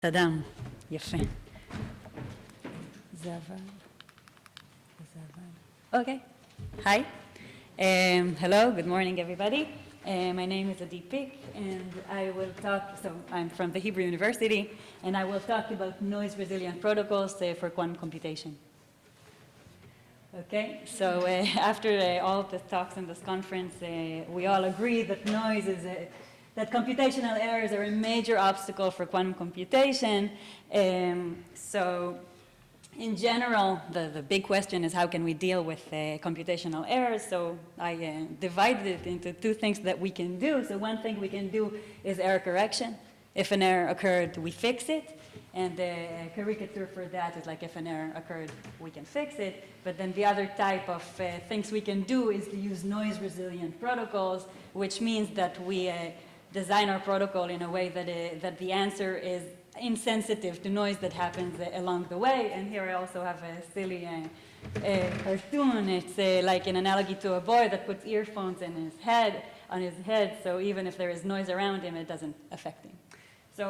תדם, יפה. זה עבד. Okay. Hi. Hello, good morning everybody. My name is Adi Pick and I will talk, so I'm from the Hebrew University and I will talk about noise resilient protocols for quantum computation. Okay, so after all the talks in this conference, we all agree that noise is that computational errors are a major obstacle for quantum computation. So in general, the big question is how can we deal with computational errors? So I divided it into two things that we can do. So one thing we can do is error correction. If an error occurred, we fix it. And the caricature for that is like if an error occurred, we can fix it. But then the other type of things we can do is to use noise resilient protocols, which means that we design our protocol in a way that the answer is insensitive to noise that happens along the way. And here I also have a silly cartoon. It's like an analogy to a boy that puts earphones on his head, so even if there is noise around him, it doesn't affect him. So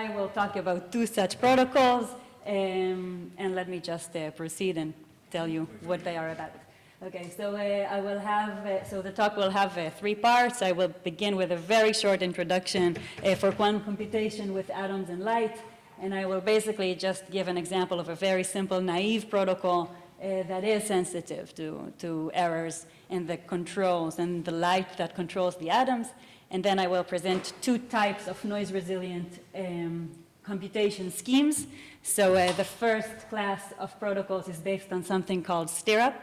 I will talk about two such protocols, and let me just proceed and tell you what they are about. Okay, so I will have, so the talk will have three parts. I will begin with a very short introduction for quantum computation with atoms and light, and I will basically just give an example of a very simple, naive protocol that is sensitive to errors in the controls and the light that controls the atoms. And then I will present two types of noise-resilient computation schemes. So the first class of protocols is based on something called STIRAP.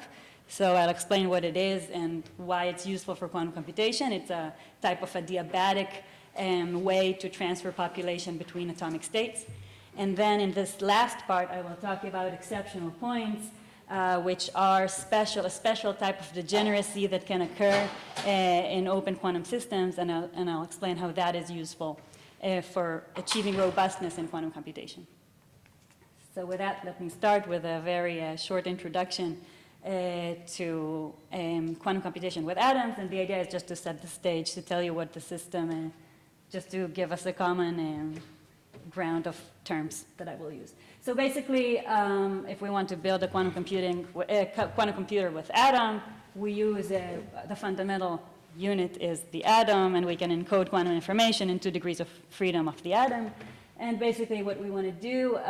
So I'll explain what it is and why it's useful for quantum computation. It's a type of adiabatic way to transfer population between atomic states. And then in this last part, I will talk about exceptional points, which are a special type of degeneracy that can occur in open quantum systems, and I'll explain how that is useful for achieving robustness in quantum computation. So with that, let me start with a very short introduction to quantum computation with atoms, and the idea is just to set the stage, to tell you what the system, just to give us a common ground of terms that I will use. So basically, if we want to build a quantum computer with atom, we use the fundamental unit is the atom, and we can encode quantum information in 2 degrees of freedom of the atom. And basically what we want to do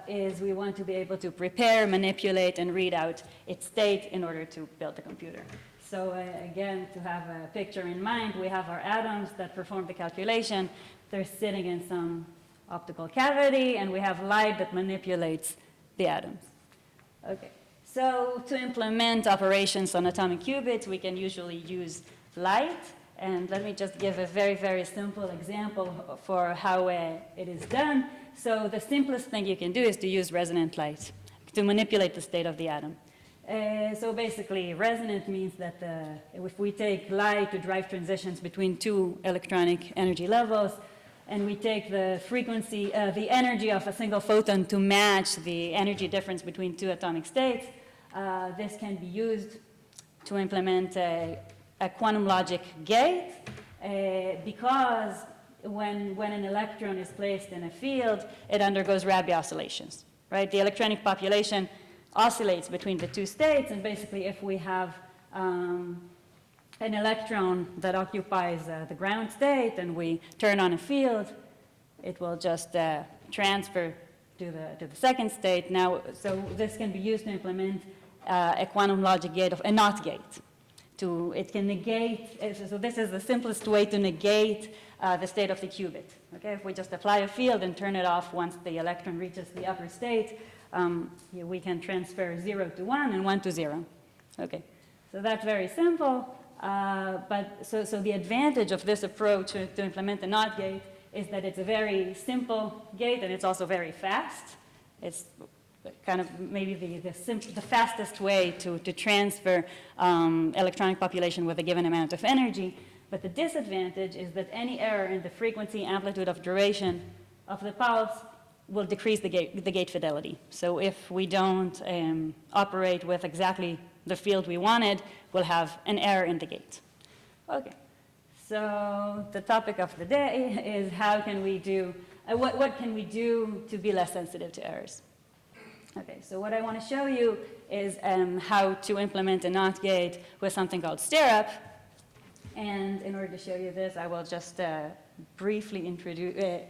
is we want to be able to prepare, manipulate, and read out its state in order to build the computer. So again, to have a picture in mind, we have our atoms that perform the calculation. They're sitting in some optical cavity, and we have light that manipulates the atoms. Okay, so to implement operations on atomic qubits, we can usually use light. And let me just give a very, very simple example for how it is done. So the simplest thing you can do is to use resonant light to manipulate the state of the atom. So basically, resonant means that if we take light to drive transitions between 2 electronic energy levels, and we take the frequency, the energy of a single photon to match the energy difference between 2 atomic states, this can be used to implement a quantum logic gate, because when an electron is placed in a field, it undergoes Rabi oscillations, right? The electronic population oscillates between the 2 states, and basically if we have an electron that occupies the ground state and we turn on a field, it will just transfer to the second state. Now, so this can be used to implement a quantum logic gate of a NOT gate. It can negate, so this is the simplest way to negate the state of the qubit. Okay, if we just apply a field and turn it off once the electron reaches the upper state, we can transfer 0 to 1 and 1 to 0. Okay, so that's very simple. But the advantage of this approach to implement the NOT gate is that it's a very simple gate and it's also very fast. It's kind of maybe the fastest way to transfer electronic population with a given amount of energy. But the disadvantage is that any error in the frequency, amplitude, of duration of the pulse will decrease the gate fidelity. So if we don't operate with exactly the field we wanted, we'll have an error in the gate. Okay, So the topic of the day is how can we do, what can we do to be less sensitive to errors? Okay, so what I want to show you is how to implement a NOT gate with something called STIRAP. And in order to show you this, I will just briefly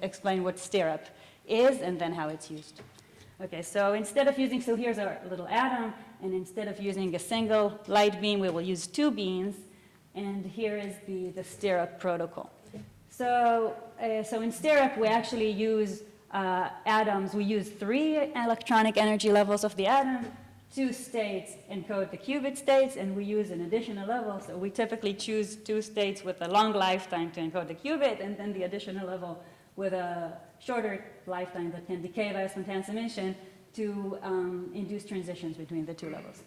explain what STIRAP is and then how it's used. Okay, so instead of using, so here's our little atom, and instead of using a single light beam, we will use 2 beams. And here is the STIRAP protocol. So in STIRAP, we actually use atoms. We use 3 electronic energy levels of the atom, 2 states encode the qubit states, and we use an additional level. So we typically choose 2 states with a long lifetime to encode the qubit, and then the additional level with a shorter lifetime that can decay via spontaneous emission to induce transitions between the 2 levels.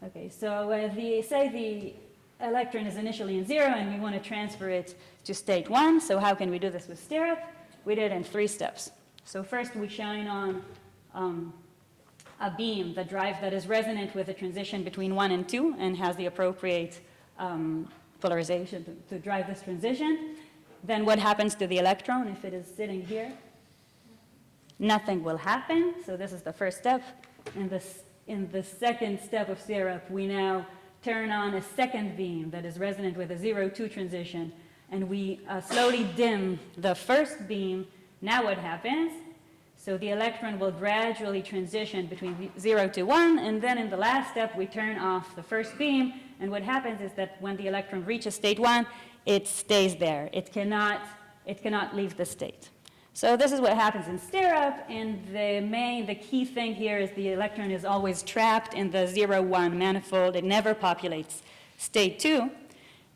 Okay, so say the electron is initially in 0 and we want to transfer it to state 1. So how can we do this with STIRAP? We did it in 3 steps. So first we shine on a beam that is resonant with the transition between 1 and 2 and has the appropriate polarization to drive this transition. Then what happens to the electron if it is sitting here? Nothing will happen. So this is the first step. In the second step of STIRAP, we now turn on a second beam that is resonant with a 0-2 transition, and we slowly dim the first beam. Now what happens? So the electron will gradually transition between 0 to 1, and then in the last step, we turn off the first beam, and what happens is that when the electron reaches state 1, it stays there. It cannot leave the state. So this is what happens in STIRAP, and the key thing here is the electron is always trapped in the 0-1 manifold. It never populates state 2.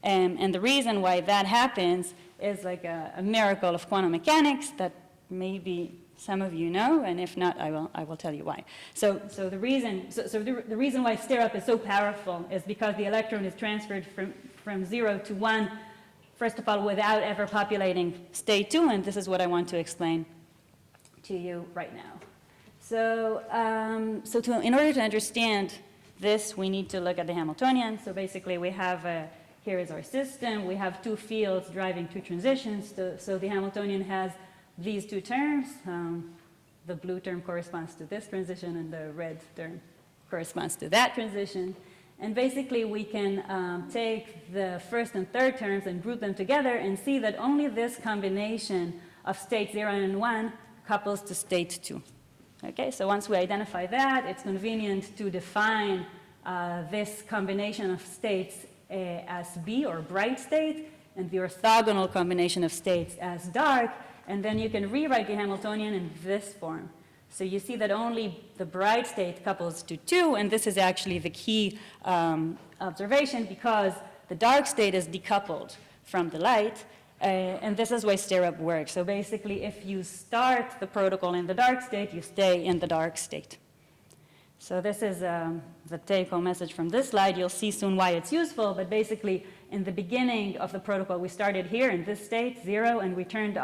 And the reason why that happens is like a miracle of quantum mechanics that maybe some of you know, and if not, I will tell you why. So the reason why STIRAP is so powerful is because the electron is transferred from 0 to 1, first of all, without ever populating state 2, and this is what I want to explain to you right now. So, in order to understand this, we need to look at the Hamiltonian. So basically, we have, here is our system. We have 2 fields driving 2 transitions. So the Hamiltonian has these 2 terms. The blue term corresponds to this transition, and the red term corresponds to that transition. And basically, we can take the first and third terms and group them together and see that only this combination of state 0 and 1 couples to state 2. Okay, so once we identify that, it's convenient to define this combination of states as B, or bright state, and the orthogonal combination of states as dark, and then you can rewrite the Hamiltonian in this form. So you see that only the bright state couples to 2, and this is actually the key observation because the dark state is decoupled from the light, and this is why STIRAP works. So basically, if you start the protocol in the dark state, you stay in the dark state. So this is the take-home message from this slide. You'll see soon why it's useful, but basically, in the beginning of the protocol, we started here in this state, 0, and we turned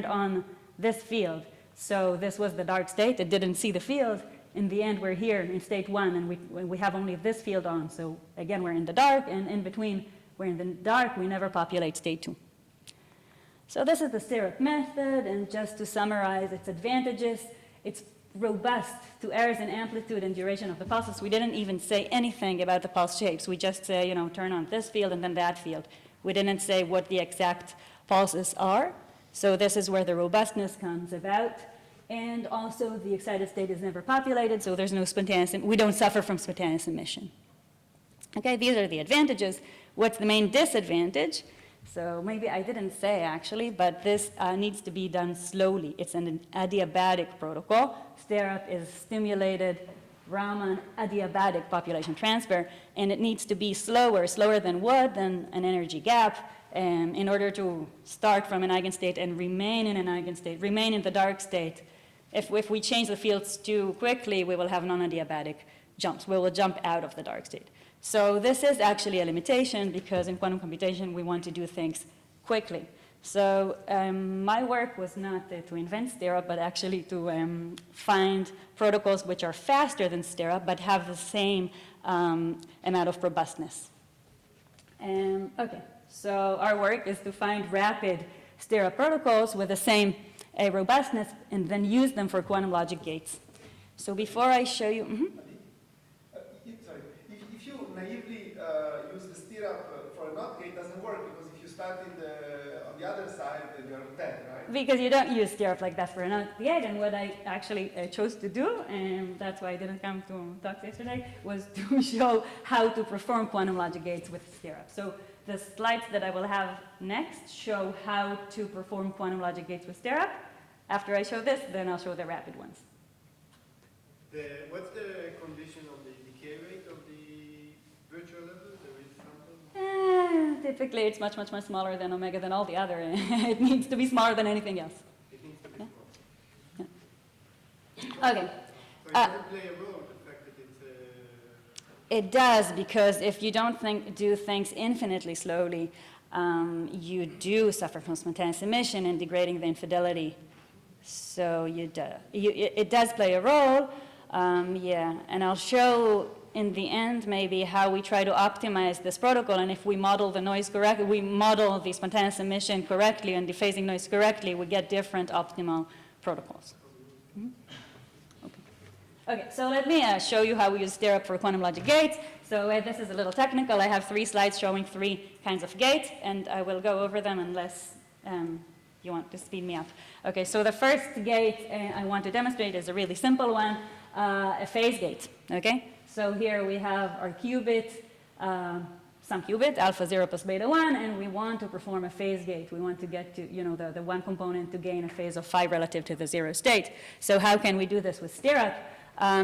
on this field. So this was the dark state. It didn't see the field. In the end, we're here in state 1, and we have only this field on. So again, we're in the dark, and in between, we're in the dark. We never populate state 2. So this is the STIRAP method, and just to summarize its advantages, it's robust to errors in amplitude and duration of the pulses. We didn't even say anything about the pulse shapes. We just say, turn on this field and then that field. We didn't say what the exact pulses are. So this is where the robustness comes about. And also the excited state is never populated, so there's no spontaneous, we don't suffer from spontaneous emission. Okay, these are the advantages. What's the main disadvantage? So maybe I didn't say actually, but this needs to be done slowly. It's an adiabatic protocol. STIRAP is stimulated Raman adiabatic population transfer, and it needs to be slower than what? Than an energy gap. In order to start from an eigenstate and remain in an eigenstate, remain in the dark state. If we change the fields too quickly, we will have non-adiabatic jumps. We will jump out of the dark state. So this is actually a limitation because in quantum computation, we want to do things quickly. So my work was not to invent STIRAP, but actually to find protocols which are faster than STIRAP, but have the same amount of robustness. Okay. So our work is to find rapid STIRAP protocols with the same robustness and then use them for quantum logic gates. So before I show you, Sorry, if you naively use the STIRAP for a NOT gate, it doesn't work, because if you started on the other side, then you're dead, right? because you don't use STIRAP like that for a NOT gate, and what I actually chose to do, and that's why I didn't come to talk yesterday, was to show how to perform quantum logic gates with STIRAP. So the slides that I will have next show how to perform quantum logic gates with STIRAP. After I show this, then I'll show the rapid ones. What's the condition of the decay rate of the virtual level? There is something? Typically, it's much, much, much smaller than omega than all the other. It needs to be smaller than anything else. It needs to be small. Yeah. Okay. So it doesn't play a role, the fact that it's It does, because if you don't do things infinitely slowly, you do suffer from spontaneous emission and degrading the infidelity. So it does play a role, yeah. And I'll show in the end maybe how we try to optimize this protocol, and if we model the noise correctly, we model the spontaneous emission correctly and dephasing noise correctly, we get different optimal protocols. Okay, so let me show you how we use STIRAP for quantum logic gates. So this is a little technical. I have 3 slides showing 3 kinds of gates, and I will go over them unless you want to speed me up. Okay, so the first gate I want to demonstrate is a really simple one, a phase gate, okay? So here we have our qubit, some qubit, alpha 0 plus beta 1, and we want to perform a phase gate. We want to get to, the one component to gain a phase of phi relative to the 0 state. So how can we do this with STIRAP?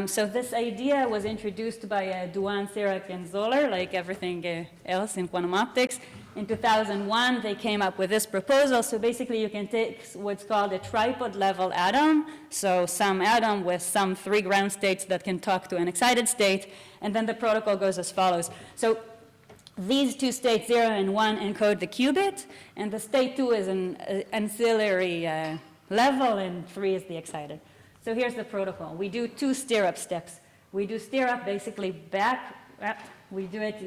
So this idea was introduced by Duan, Sirac, and Zoller, like everything else in quantum optics. In 2001, they came up with this proposal. So basically, you can take what's called a tripod-level atom, so some atom with some 3 ground states that can talk to an excited state, and then the protocol goes as follows. So these 2 states, 0 and 1, encode the qubit, and the state 2 is an ancillary level, and 3 is the excited. So here's the protocol. We do 2 STIRAP steps. We do STIRAP basically back, we do it,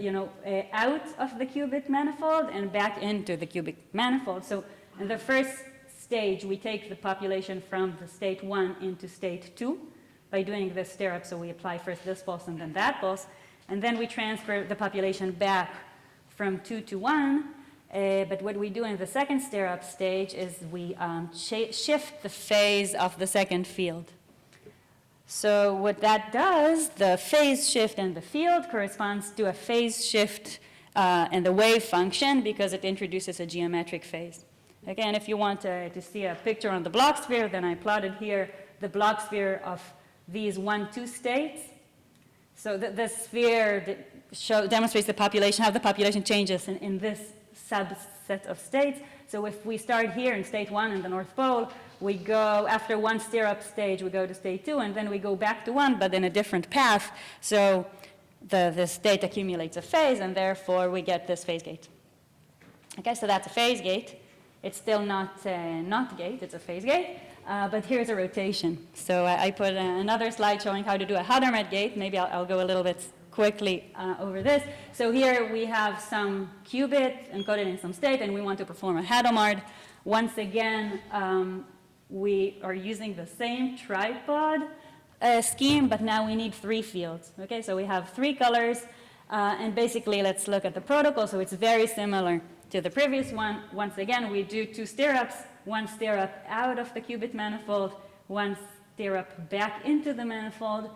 out of the qubit manifold and back into the qubit manifold. So in the first stage, we take the population from the state 1 into state 2 by doing this STIRAP. So we apply first this pulse and then that pulse. And then we transfer the population back from 2 to 1. But what we do in the second STIRAP stage is we shift the phase of the second field. So what that does, the phase shift in the field corresponds to a phase shift in the wave function because it introduces a geometric phase. Again, if you want to see a picture on the block sphere, then I plotted here the block sphere of these 1, 2 states. So this sphere demonstrates the population, how the population changes in this subset of states. So if we start here in state 1 in the North Pole, we go, after one STIRAP stage, we go to state 2, and then we go back to 1, but in a different path. So the state accumulates a phase, and therefore we get this phase gate. Okay, so that's a phase gate. It's still not a NOT gate, it's a phase gate. But here's a rotation. So I put another slide showing how to do a Hadamard gate. Maybe I'll go a little bit quickly over this. So here we have some qubit encoded in some state, and we want to perform a Hadamard. Once again, we are using the same tripod scheme, but now we need 3 fields. Okay, so we have 3 colors, and basically let's look at the protocol. So it's very similar to the previous one. Once again, we do 2 STIRAPs, 1 STIRAP out of the qubit manifold, 1 STIRAP back into the manifold.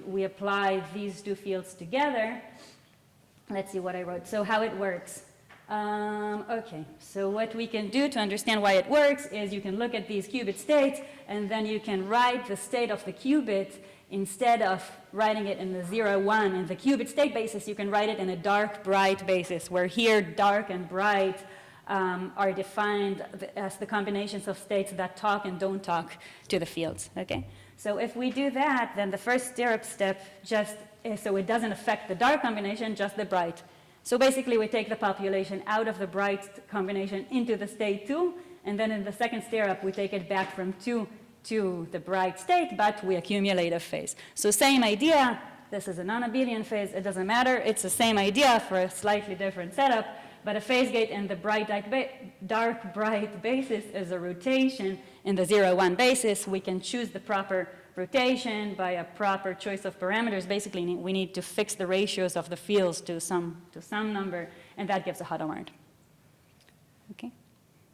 We apply these 2 fields together. Let's see what I wrote. So how it works. Okay, so what we can do to understand why it works is you can look at these qubit states, and then you can write the state of the qubit instead of writing it in the 0, 1. In the qubit state basis, you can write it in a dark, bright basis, where here dark and bright are defined as the combinations of states that talk and don't talk to the fields, okay? So if we do that, then the first STIRAP step so it doesn't affect the dark combination, just the bright. So basically we take the population out of the bright combination into the state 2, and then in the second STIRAP we take it back from 2 to the bright state, but we accumulate a phase. So same idea, this is a non-abelian phase, it doesn't matter, it's the same idea for a slightly different setup. but a phase gate in the dark bright basis is a rotation. In the 0, 1 basis, we can choose the proper rotation by a proper choice of parameters. Basically, we need to fix the ratios of the fields to some number, and that gives a Hadamard. Okay?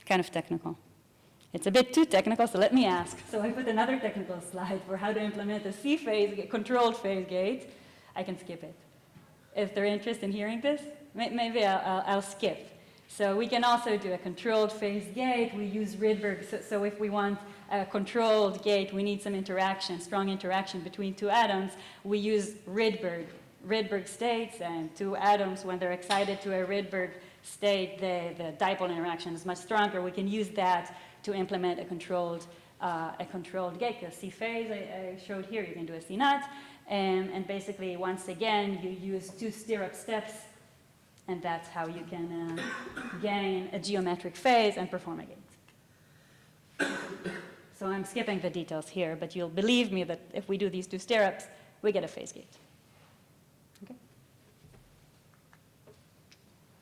Kind of technical. It's a bit too technical, so let me ask. So I put another technical slide for how to implement a C-phase, controlled phase gate. I can skip it. If they're interested in hearing this, maybe I'll skip. So we can also do a controlled phase gate. We use Rydberg. So if we want a controlled gate, we need some interaction, strong interaction between two atoms. We use Rydberg states, and two atoms, when they're excited to a Rydberg state, the dipole interaction is much stronger. We can use that to implement a controlled gate. The C phase I showed here, you can do a C naught. And basically, once again, you use two STIRAP steps, and that's how you can gain a geometric phase and perform a gate. So I'm skipping the details here, but you'll believe me that if we do these two STIRAPs, we get a phase gate. Okay?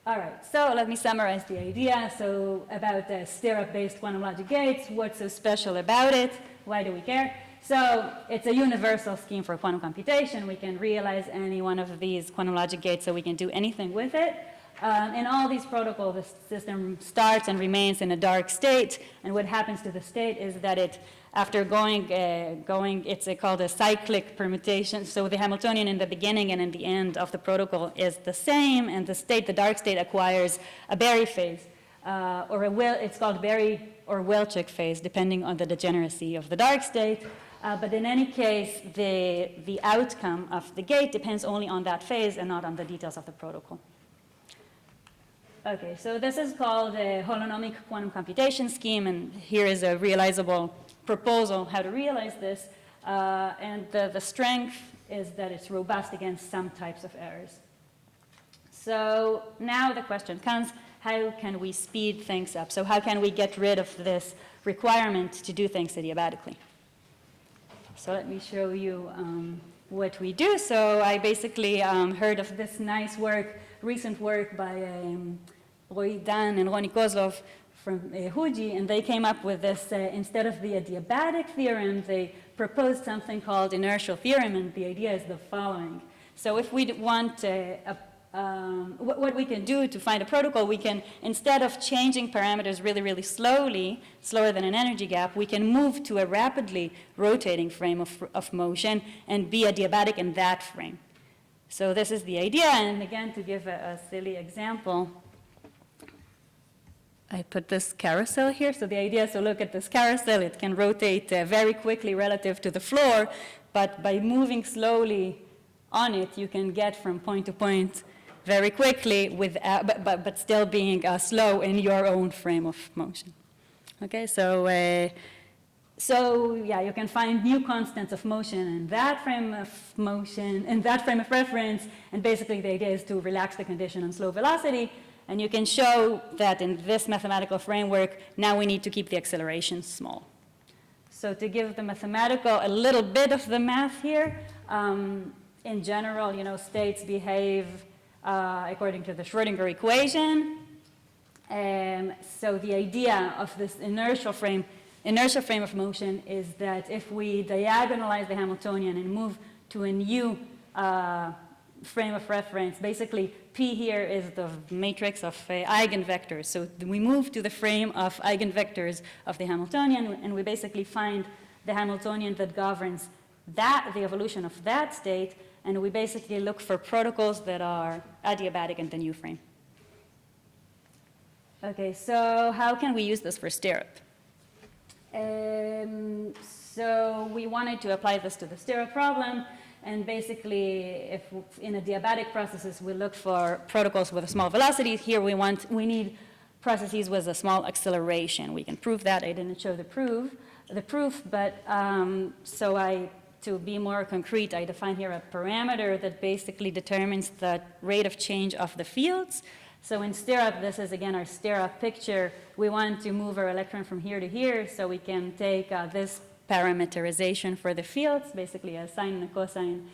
All right, so let me summarize the idea. So about the STIRAP-based quantum logic gates, what's so special about it? Why do we care? So it's a universal scheme for quantum computation. We can realize any one of these quantum logic gates, so we can do anything with it. In all these protocols, the system starts and remains in a dark state. And what happens to the state is that it, after going, it's called a cyclic permutation. So the Hamiltonian in the beginning and in the end of the protocol is the same, and the dark state acquires a Berry phase, it's called Berry or Wilczek phase, depending on the degeneracy of the dark state. But in any case, the outcome of the gate depends only on that phase and not on the details of the protocol. Okay, so this is called a holonomic quantum computation scheme, and here is a realizable proposal how to realize this. And the strength is that it's robust against some types of errors. So now the question comes, how can we speed things up? So how can we get rid of this requirement to do things adiabatically? So let me show you what we do. So I basically heard of this nice work, recent work by Pauli-Z and Ronnie Kozlov from Huji, and they came up with this, instead of the adiabatic theorem, they proposed something called inertial theorem, and the idea is the following. So if we want what we can do to find a protocol, we can, instead of changing parameters really, really slowly, slower than an energy gap, we can move to a rapidly rotating frame of motion and be adiabatic in that frame. So this is the idea, and again, to give a silly example, I put this carousel here. So the idea is to look at this carousel. It can rotate very quickly relative to the floor, but by moving slowly on it, you can get from point to point very quickly, but still being slow in your own frame of motion. Okay, so yeah, you can find new constants of motion in that frame of motion, in that frame of reference, and basically the idea is to relax the condition on slow velocity, and you can show that in this mathematical framework, now we need to keep the acceleration small. So to give the mathematical a little bit of the math here, in general, states behave according to the Schrodinger equation. So the idea of this inertial frame of motion is that if we diagonalize the Hamiltonian and move to a new frame of reference, basically P here is the matrix of eigenvectors. So we move to the frame of eigenvectors of the Hamiltonian, and we basically find the Hamiltonian that governs the evolution of that state, and we basically look for protocols that are adiabatic in the new frame. Okay, so how can we use this for STIRAP? So we wanted to apply this to the STIRAP problem, and basically, if in adiabatic processes we look for protocols with a small velocity, here we need processes with a small acceleration. We can prove that. I didn't show the proof, but to be more concrete, I define here a parameter that basically determines the rate of change of the fields. So in STIRAP, this is again our STIRAP picture. We want to move our electron from here to here, so we can take this parameterization for the fields, basically a sine and a cosine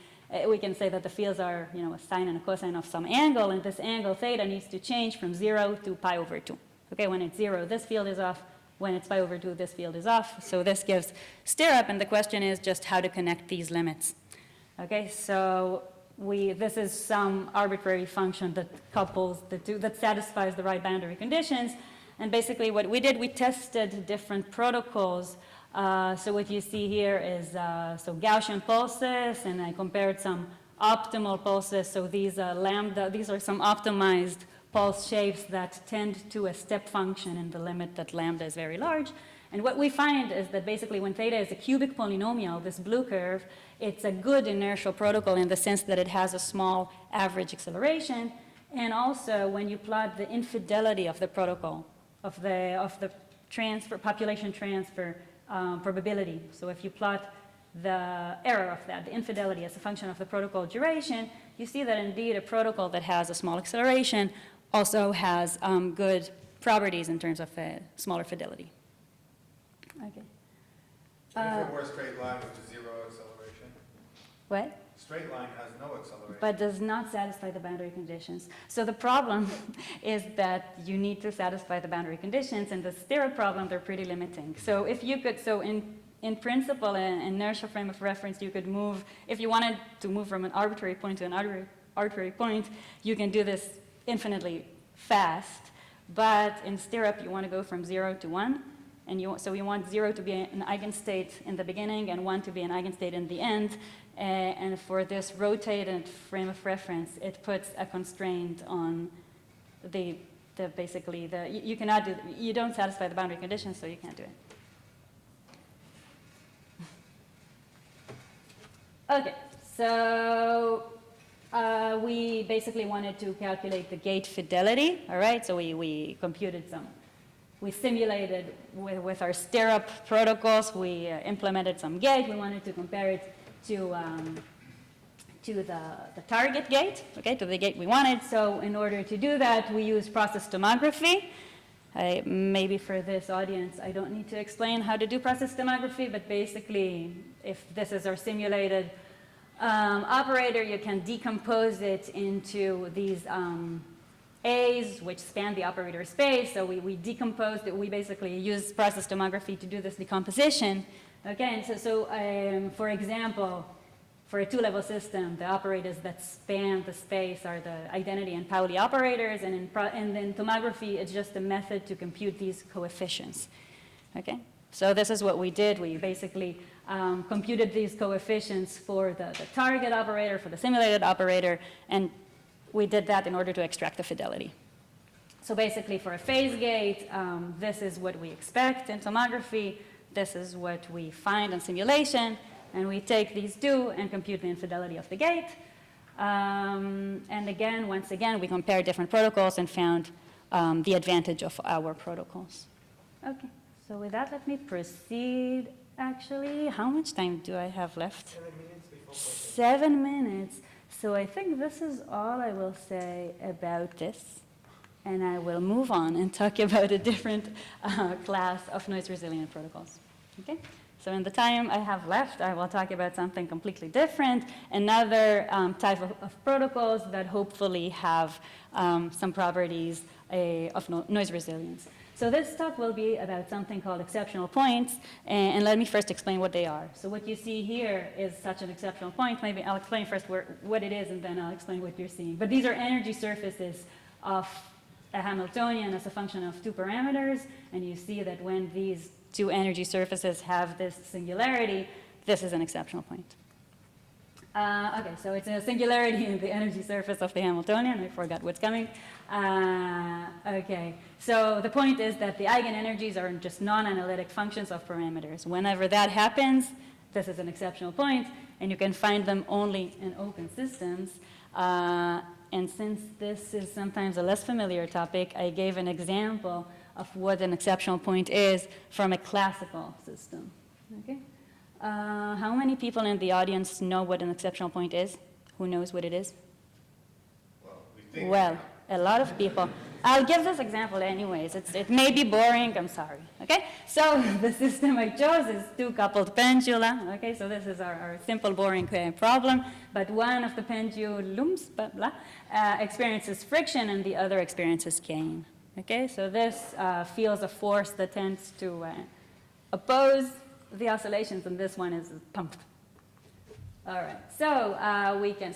we can say that the fields are, you know, a sine and a cosine of some angle, and this angle theta needs to change from 0 to pi over 2. Okay, when it's 0, this field is off. When it's pi over 2, this field is off. So this gives STIRAP, and the question is just how to connect these limits. Okay, so this is some arbitrary function that couples the two, that satisfies the right boundary conditions. And basically what we did, we tested different protocols. So what you see here is so Gaussian pulses, and I compared some optimal pulses. So these these are some optimized pulse shapes that tend to a step function in the limit that lambda is very large. And what we find is that basically when theta is a cubic polynomial, this blue curve, it's a good inertial protocol in the sense that it has a small average acceleration. And also when you plot the infidelity of the protocol, of the transfer, population transfer probability. So if you plot the error of that, the infidelity as a function of the protocol duration, you see that indeed a protocol that has a small acceleration also has good properties in terms of smaller fidelity. Okay. And if it were a straight line with zero acceleration? What? Straight line has no acceleration. But does not satisfy the boundary conditions. So the problem is that you need to satisfy the boundary conditions, and the STIRAP problem, they're pretty limiting. So if you could, so in principle, an inertial frame of reference, you could move, if you wanted to move from an arbitrary point to an arbitrary point, you can do this infinitely fast. But in STIRAP, you want to go from 0 to 1. And so you want 0 to be an eigenstate in the beginning and 1 to be an eigenstate in the end. And for this rotated frame of reference, it puts a constraint on you cannot do, you don't satisfy the boundary conditions, so you can't do it. Okay, so we basically wanted to calculate the gate fidelity, all right? So we computed we simulated with our STIRAP protocols, we implemented some gate. We wanted to compare it to the target gate, okay, to the gate we wanted. So in order to do that, we use process tomography. Maybe for this audience, I don't need to explain how to do process tomography, but basically, if this is our simulated operator, you can decompose it into these A's, which span the operator space. So we decomposed it. We basically use process tomography to do this decomposition. Okay, and so for example, for a two-level system, the operators that span the space are the identity and Pauli operators, and in tomography, it's just a method to compute these coefficients. Okay, so this is what we did. We basically computed these coefficients for the target operator, for the simulated operator, and we did that in order to extract the fidelity. So basically for a phase gate, this is what we expect in tomography. This is what we find in simulation. And we take these two and compute the infidelity of the gate. And again, once again, we compare different protocols and found the advantage of our protocols. Okay, so with that, let me proceed. Actually, how much time do I have left? 7 minutes before 7 minutes. So I think this is all I will say about this. And I will move on and talk about a different class of noise-resilient protocols. Okay? So in the time I have left, I will talk about something completely different, another type of protocols that hopefully have some properties of noise resilience. So this talk will be about something called exceptional points, and let me first explain what they are. So what you see here is such an exceptional point. Maybe I'll explain first what it is, and then I'll explain what you're seeing. But these are energy surfaces of a Hamiltonian as a function of two parameters, and you see that when these two energy surfaces have this singularity, this is an exceptional point. Okay, so it's a singularity in the energy surface of the Hamiltonian. I forgot what's coming. Okay, so the point is that the eigenenergies are just non-analytic functions of parameters. Whenever that happens, this is an exceptional point, and you can find them only in open systems. And since this is sometimes a less familiar topic, I gave an example of what an exceptional point is from a classical system. Okay? How many people in the audience know what an exceptional point is? Who knows what it is? Well, we think. Well, a lot of people. I'll give this example anyways. It may be boring, I'm sorry, okay? So the system I chose is two coupled pendula, okay? So this is our simple boring problem, but one of the pendulums, blah, blah, experiences friction and the other experiences gain, okay? So this feels a force that tends to oppose the oscillations, and this one is pumped. All right, so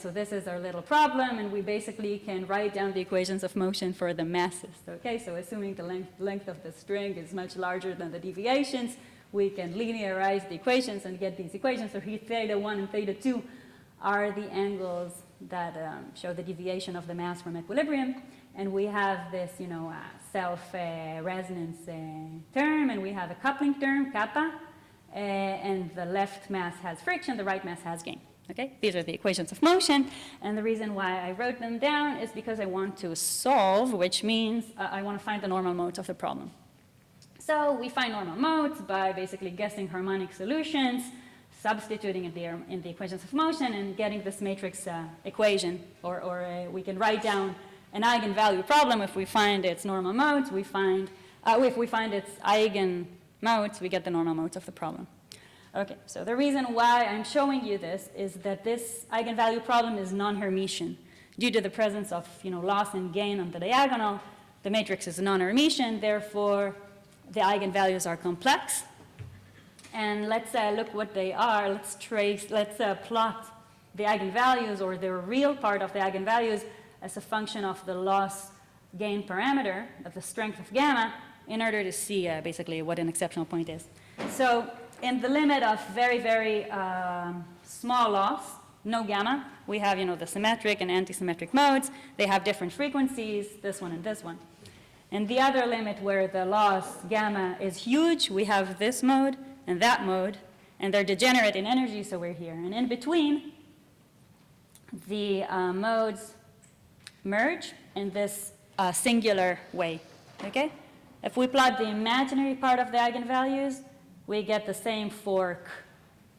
so this is our little problem, and we basically can write down the equations of motion for the masses, okay? So assuming the length of the string is much larger than the deviations, we can linearize the equations and get these equations. So here, theta 1 and theta 2 are the angles that show the deviation of the mass from equilibrium, and we have this, self-resonance term, and we have a coupling term, kappa, and the left mass has friction, the right mass has gain. Okay, these are the equations of motion, and the reason why I wrote them down is because I want to solve, which means I want to find the normal modes of the problem. So we find normal modes by basically guessing harmonic solutions, substituting in the equations of motion, and getting this matrix equation, or we can write down an eigenvalue problem. If we find its normal modes, if we find its eigenmodes, we get the normal modes of the problem. Okay, so the reason why I'm showing you this is that this eigenvalue problem is non-Hermitian. Due to the presence of loss and gain on the diagonal, the matrix is non-Hermitian, therefore the eigenvalues are complex. And let's look what they are. Let's plot the eigenvalues, or the real part of the eigenvalues, as a function of the loss gain parameter of the strength of gamma, in order to see basically what an exceptional point is. So in the limit of very, very small loss, no gamma, we have the symmetric and antisymmetric modes. They have different frequencies, this one and this one. In the other limit where the loss gamma is huge, we have this mode and that mode, and they're degenerate in energy, so we're here. And in between, the modes merge in this singular way, okay? If we plot the imaginary part of the eigenvalues, we get the same fork.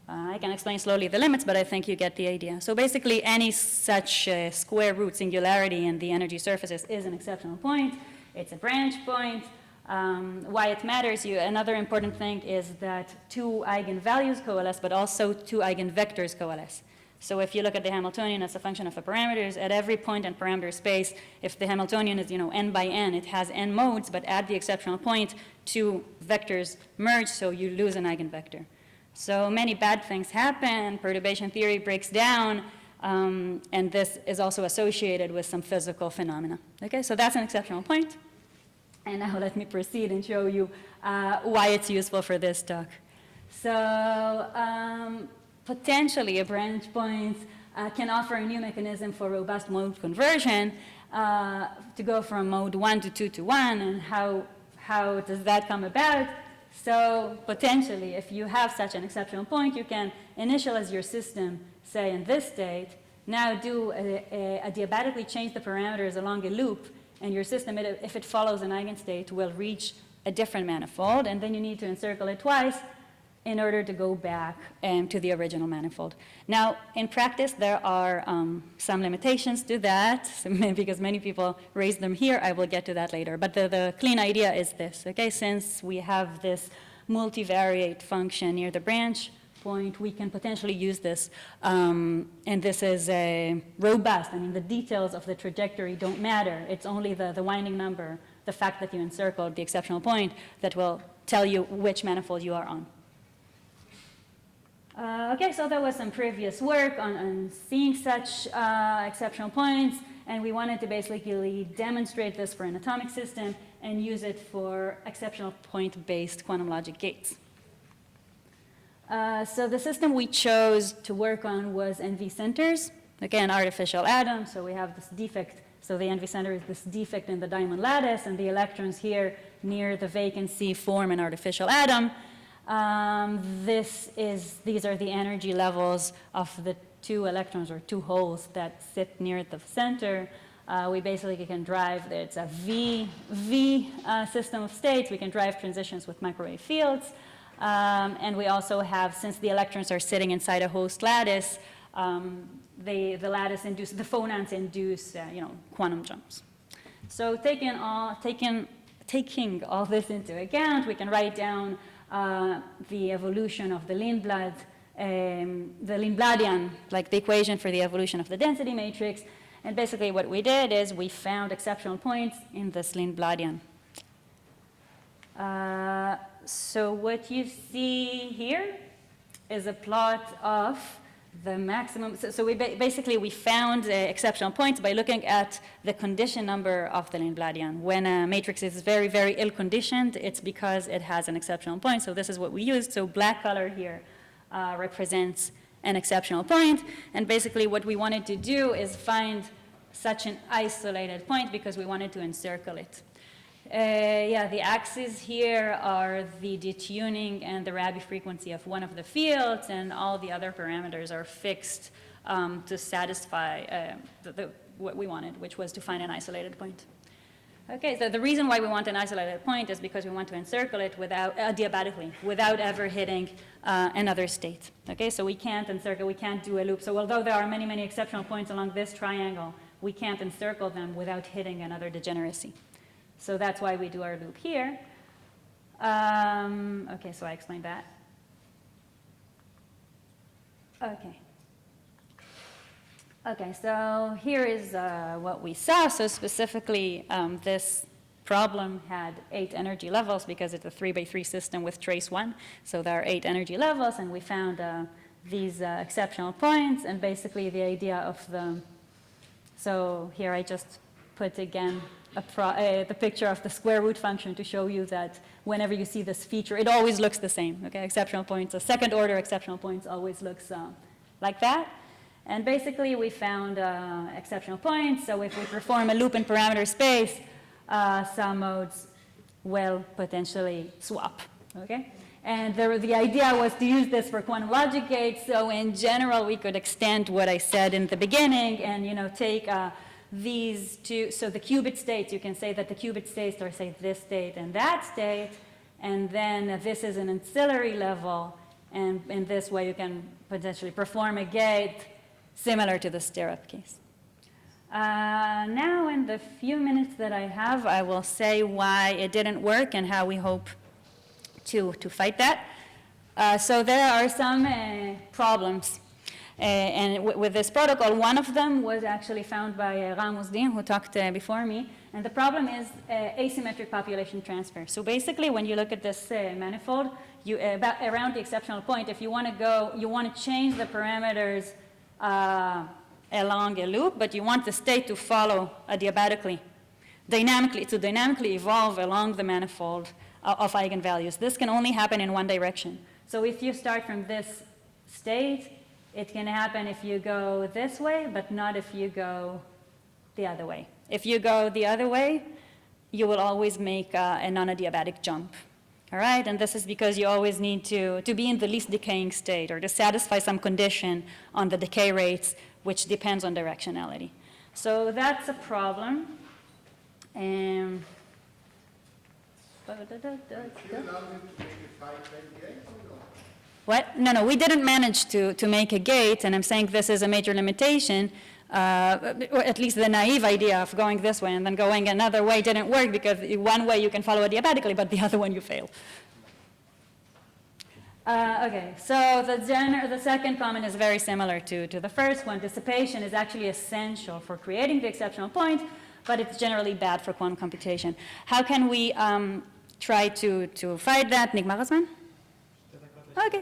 I can explain slowly the limits, but I think you get the idea. So basically, any such square root singularity in the energy surfaces is an exceptional point. It's a branch point. Why it matters, another important thing is that two eigenvalues coalesce, but also two eigenvectors coalesce. So if you look at the Hamiltonian as a function of the parameters, at every point in parameter space, if the Hamiltonian is n by n, it has n modes, but at the exceptional point, two vectors merge, so you lose an eigenvector. So many bad things happen, perturbation theory breaks down, and this is also associated with some physical phenomena. Okay, so that's an exceptional point. And now let me proceed and show you why it's useful for this talk. So potentially a branch point can offer a new mechanism for robust mode conversion to go from mode 1 to 2 to 1, and how does that come about? So potentially, if you have such an exceptional point, you can initialize your system, say in this state, now do adiabatically change the parameters along a loop, and your system, if it follows an eigenstate, will reach a different manifold, and then you need to encircle it twice in order to go back to the original manifold. Now, in practice, there are some limitations to that, because many people raise them here. I will get to that later. But the clean idea is this, okay? Since we have this multivariate function near the branch point, we can potentially use this. And this is robust. I mean, the details of the trajectory don't matter. It's only the winding number, the fact that you encircled the exceptional point, that will tell you which manifold you are on. Okay, so there was some previous work on seeing such exceptional points, and we wanted to basically demonstrate this for an atomic system and use it for exceptional point-based quantum logic gates. So the system we chose to work on was NV centers, again, artificial atom, so we have this defect. So the NV center is this defect in the diamond lattice, and the electrons here near the vacancy form an artificial atom. These are the energy levels of the two electrons, or two holes that sit near the center. We basically can drive, it's a V system of states. We can drive transitions with microwave fields. And we also have, since the electrons are sitting inside a host lattice, the phonons induce, quantum jumps. So taking all this into account, we can write down the evolution of the Lindblad, the Lindbladian, like the equation for the evolution of the density matrix. And basically what we did is we found exceptional points in this Lindbladian. So what you see here is a plot of the maximum. So we basically we found exceptional points by looking at the condition number of the Lindbladian. When a matrix is very, very ill-conditioned, it's because it has an exceptional point. So this is what we used. So black color here represents an exceptional point. And basically what we wanted to do is find such an isolated point because we wanted to encircle it. The axes here are the detuning and the Rabi frequency of one of the fields, and all the other parameters are fixed to satisfy what we wanted, which was to find an isolated point. Okay, so the reason why we want an isolated point is because we want to encircle it without adiabatically, without ever hitting another state. Okay, so we can't encircle, we can't do a loop. So although there are many, many exceptional points along this triangle, we can't encircle them without hitting another degeneracy. So that's why we do our loop here. Okay, so I explained that. Okay, so here is what we saw. So specifically, this problem had 8 energy levels because it's a 3x3 system with trace 1. So there are 8 energy levels, and we found these exceptional points, and basically the idea of the, so here I just put again the picture of the square root function to show you that whenever you see this feature, it always looks the same, okay? Exceptional points, a second order exceptional points always looks like that. And basically we found exceptional points, so if we perform a loop in parameter space, some modes will potentially swap, okay? And the idea was to use this for quantum logic gates, so in general we could extend what I said in the beginning and, you know, take these two, so the qubit states, you can say that the qubit states are, say, this state and that state, and then this is an ancillary level, and in this way you can potentially perform a gate similar to the STIRAP case. Now in the few minutes that I have, I will say why it didn't work and how we hope to fight that. So there are some problems. And with this protocol, one of them was actually found by Ramos Din, who talked before me. And the problem is asymmetric population transfer. So basically, when you look at this manifold, around the exceptional point, if you want to go, you want to change the parameters along a loop, but you want the state to follow adiabatically, to dynamically evolve along the manifold of eigenvalues. This can only happen in one direction. So if you start from this state, it can happen if you go this way, but not if you go the other way. If you go the other way, you will always make a non-adiabatic jump. All right, and this is because you always need to be in the least decaying state or to satisfy some condition on the decay rates, which depends on directionality. So that's a problem. What? No, we didn't manage to make a gate, and I'm saying this is a major limitation. Or at least the naive idea of going this way and then going another way didn't work because one way you can follow adiabatically, but the other one you fail. Okay, so the second comment is very similar to the first one. Dissipation is actually essential for creating the exceptional point, but it's generally bad for quantum computation. How can we try to fight that? Nigmar Hazman? Okay.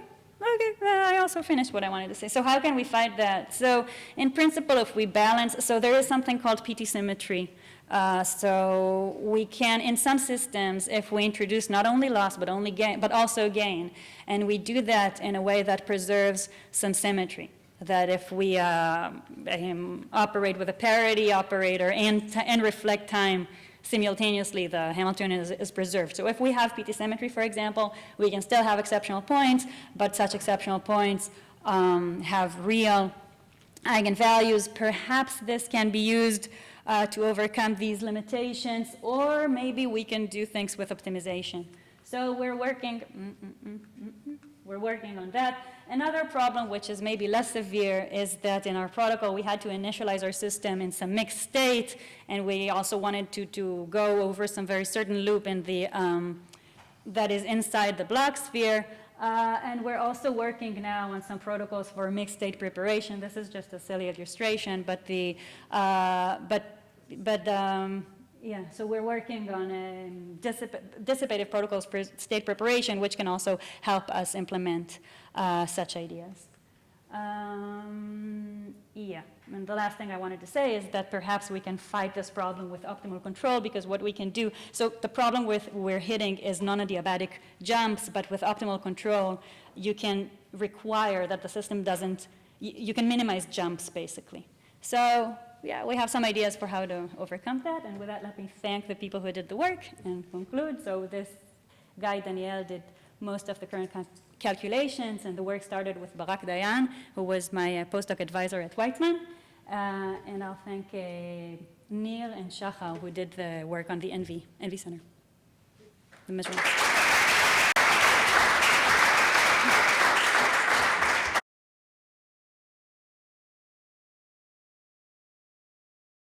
I also finished what I wanted to say. So how can we fight that? So in principle, if we balance, so there is something called PT symmetry. So we can, in some systems, if we introduce not only loss but also gain, and we do that in a way that preserves some symmetry. That if we operate with a parity operator and reflect time simultaneously, the Hamiltonian is preserved. So if we have PT symmetry, for example, we can still have exceptional points, but such exceptional points have real eigenvalues. Perhaps this can be used to overcome these limitations, or maybe we can do things with optimization. So we're working we're working on that. Another problem, which is maybe less severe, is that in our protocol we had to initialize our system in some mixed state, and we also wanted to go over some very certain loop in the that is inside the block sphere. And we're also working now on some protocols for mixed state preparation. This is just a silly illustration, but the yeah, so we're working on dissipative protocols for state preparation, which can also help us implement such ideas. Yeah, and the last thing I wanted to say is that perhaps we can fight this problem with optimal control, because what we can do, so the problem we're hitting is non-adiabatic jumps, but with optimal control, you can require that the system doesn't, you can minimize jumps basically. So yeah, we have some ideas for how to overcome that, and with that, let me thank the people who did the work and conclude. So this guy, Daniel, did most of the current calculations, and the work started with Barak Dayan, who was my postdoc advisor at Weizmann. And I'll thank Neil and Shachar, who did the work on the Envy Center, the measurements.